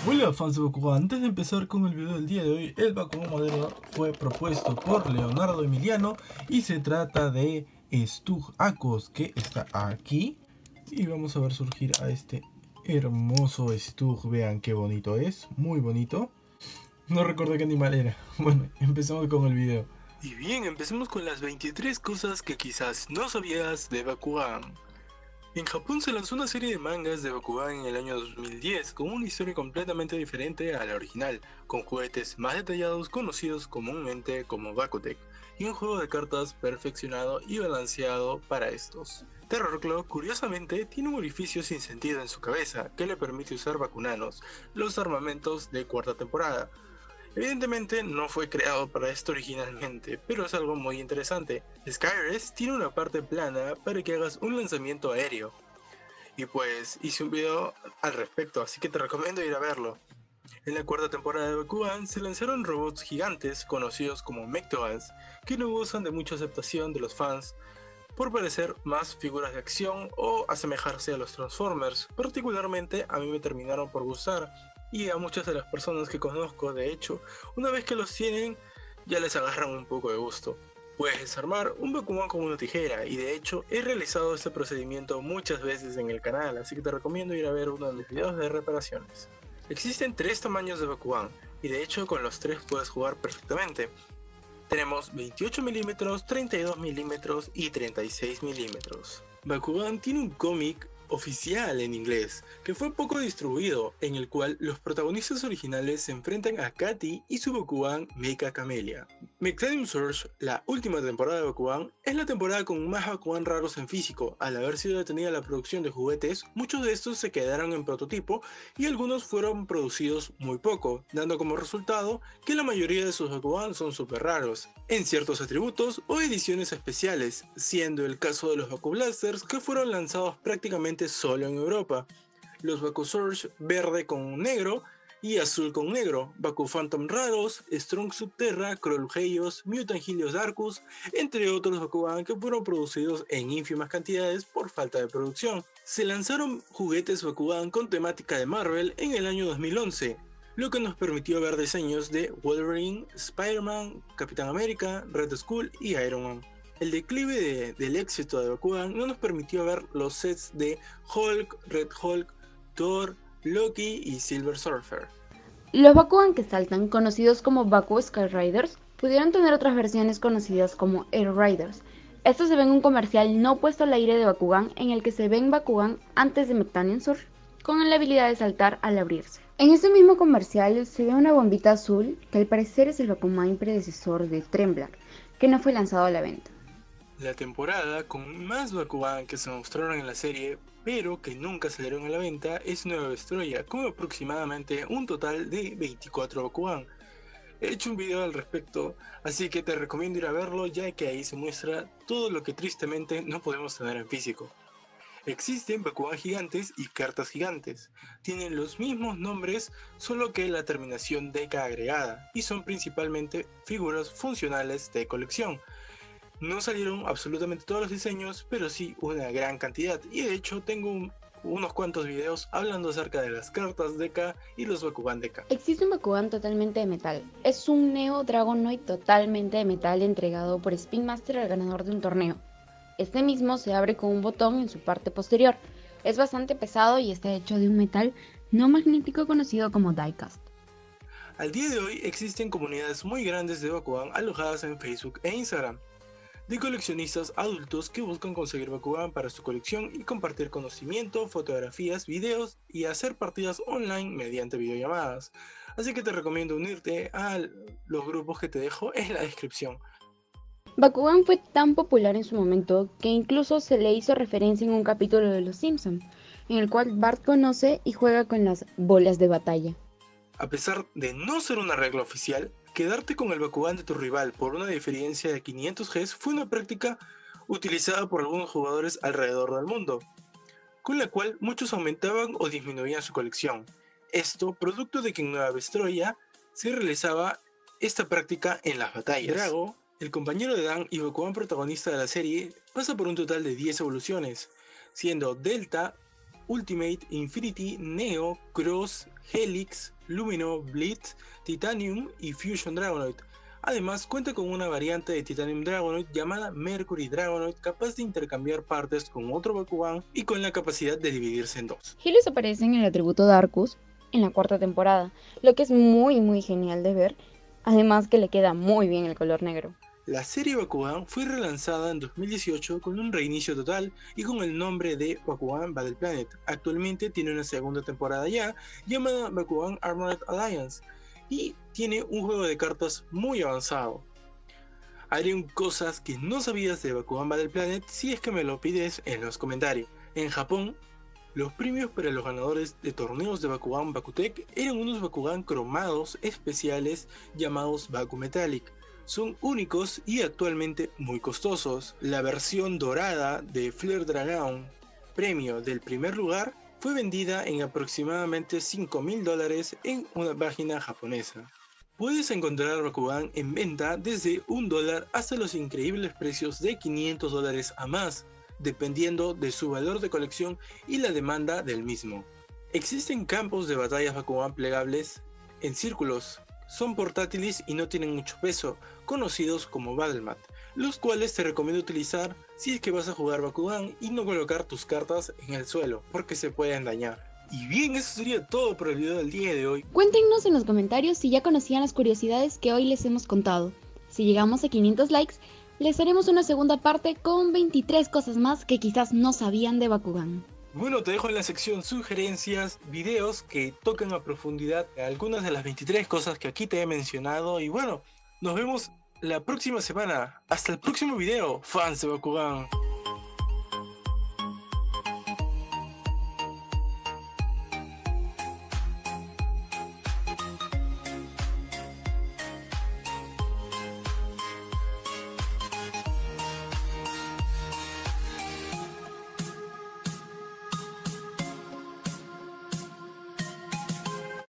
Hola fans de Bakugan, antes de empezar con el video del día de hoy, el Bakugan moderno fue propuesto por Leonardo Emiliano y se trata de Stug Akos, que está aquí, y vamos a ver surgir a este hermoso Stug. Vean qué bonito es, muy bonito. No recuerdo qué animal era. Bueno, empezamos con el video. Y bien, empecemos con las 23 cosas que quizás no sabías de Bakugan. En Japón se lanzó una serie de mangas de Bakugan en el año 2010 con una historia completamente diferente a la original, con juguetes más detallados conocidos comúnmente como Bakutech, y un juego de cartas perfeccionado y balanceado para estos. Terrorclaw, curiosamente, tiene un orificio sin sentido en su cabeza que le permite usar Bakunanos, los armamentos de cuarta temporada. Evidentemente no fue creado para esto originalmente, pero es algo muy interesante. Skyres tiene una parte plana para que hagas un lanzamiento aéreo. Y pues hice un video al respecto, así que te recomiendo ir a verlo. En la cuarta temporada de Bakugan se lanzaron robots gigantes conocidos como Mechtoals, que no gozan de mucha aceptación de los fans por parecer más figuras de acción o asemejarse a los Transformers. Particularmente a mí me terminaron por gustar, y a muchas de las personas que conozco, de hecho, una vez que los tienen, ya les agarran un poco de gusto. Puedes desarmar un Bakugan con una tijera, y de hecho he realizado este procedimiento muchas veces en el canal, así que te recomiendo ir a ver uno de mis videos de reparaciones. Existen 3 tamaños de Bakugan, y de hecho con los 3 puedes jugar perfectamente. Tenemos 28 mm, 32 mm y 36 mm. Bakugan tiene un cómic oficial en inglés, que fue poco distribuido, en el cual los protagonistas originales se enfrentan a Katy y su Bakugan Mecha Camellia. Mechanium Surge, la última temporada de Bakugan, es la temporada con más Bakugan raros en físico. Al haber sido detenida la producción de juguetes, muchos de estos se quedaron en prototipo y algunos fueron producidos muy poco, dando como resultado que la mayoría de sus Bakugan son super raros, en ciertos atributos o ediciones especiales, siendo el caso de los Baku Blasters, que fueron lanzados prácticamente solo en Europa, los Baku Surge verde con negro y azul con negro, Baku Phantom raros, Strong Subterra, Kroll Heios, Mutant Helios Darkus, entre otros Bakugan que fueron producidos en ínfimas cantidades por falta de producción. Se lanzaron juguetes Bakugan con temática de Marvel en el año 2011, lo que nos permitió ver diseños de Wolverine, Spider-Man, Capitán América, Red Skull y Iron Man. El declive del éxito de Bakugan no nos permitió ver los sets de Hulk, Red Hulk, Thor, Loki y Silver Surfer. Los Bakugan que saltan, conocidos como Baku Sky Riders, pudieron tener otras versiones conocidas como Air Riders. Esto se ve en un comercial no puesto al aire de Bakugan, en el que se ven Bakugan antes de Mechanium Surge, con la habilidad de saltar al abrirse. En ese mismo comercial se ve una bombita azul, que al parecer es el Bakuman predecesor de Trembler, que no fue lanzado a la venta. La temporada con más Bakugan que se mostraron en la serie, pero que nunca salieron a la venta, es Nueva Vestroya, con aproximadamente un total de 24 Bakugan. He hecho un video al respecto, así que te recomiendo ir a verlo, ya que ahí se muestra todo lo que tristemente no podemos tener en físico. Existen Bakugan gigantes y cartas gigantes. Tienen los mismos nombres, solo que la terminación DK agregada, y son principalmente figuras funcionales de colección. No salieron absolutamente todos los diseños, pero sí una gran cantidad, y de hecho tengo unos cuantos videos hablando acerca de las cartas DK y los Bakugan DK. Existe un Bakugan totalmente de metal. Es un Neo Dragonoid totalmente de metal entregado por Spin Master al ganador de un torneo. Este mismo se abre con un botón en su parte posterior. Es bastante pesado y está hecho de un metal no magnético conocido como diecast. Al día de hoy existen comunidades muy grandes de Bakugan alojadas en Facebook e Instagram, de coleccionistas adultos que buscan conseguir Bakugan para su colección y compartir conocimiento, fotografías, videos y hacer partidas online mediante videollamadas. Así que te recomiendo unirte a los grupos que te dejo en la descripción. Bakugan fue tan popular en su momento que incluso se le hizo referencia en un capítulo de Los Simpson, en el cual Bart conoce y juega con las bolas de batalla. A pesar de no ser una regla oficial, quedarte con el Bakugan de tu rival por una diferencia de 500 Gs fue una práctica utilizada por algunos jugadores alrededor del mundo, con la cual muchos aumentaban o disminuían su colección. Esto producto de que en Nueva Vestroya se realizaba esta práctica en las batallas. Drago El compañero de Dan y Bakugan protagonista de la serie pasa por un total de 10 evoluciones, siendo Delta, Ultimate, Infinity, Neo, Cross, Helix, Lumino, Blitz, Titanium y Fusion Dragonoid. Además cuenta con una variante de Titanium Dragonoid llamada Mercury Dragonoid capaz de intercambiar partes con otro Bakugan y con la capacidad de dividirse en dos. Helios aparece en el atributo Darkus en la cuarta temporada, lo que es muy genial de ver, además que le queda muy bien el color negro. La serie Bakugan fue relanzada en 2018 con un reinicio total y con el nombre de Bakugan Battle Planet. Actualmente tiene una segunda temporada ya, llamada Bakugan Armored Alliance, y tiene un juego de cartas muy avanzado. Haré cosas que no sabías de Bakugan Battle Planet si es que me lo pides en los comentarios. En Japón, los premios para los ganadores de torneos de Bakugan Bakutech eran unos Bakugan cromados especiales llamados Baku Metallic. Son únicos y actualmente muy costosos. La versión dorada de Flare Dragon, premio del primer lugar, fue vendida en aproximadamente $5.000 en una página japonesa. Puedes encontrar Bakugan en venta desde $1 hasta los increíbles precios de $500 a más, dependiendo de su valor de colección y la demanda del mismo. Existen campos de batallas Bakugan plegables en círculos. Son portátiles y no tienen mucho peso, conocidos como Battlemat, los cuales te recomiendo utilizar si es que vas a jugar Bakugan y no colocar tus cartas en el suelo, porque se pueden dañar. Y bien, eso sería todo por el video del día de hoy. Cuéntenos en los comentarios si ya conocían las curiosidades que hoy les hemos contado. Si llegamos a 500 likes, les haremos una segunda parte con 23 cosas más que quizás no sabían de Bakugan. Bueno, te dejo en la sección sugerencias, videos que tocan a profundidad algunas de las 23 cosas que aquí te he mencionado. Y bueno, nos vemos la próxima semana. Hasta el próximo video, fans de Bakugan.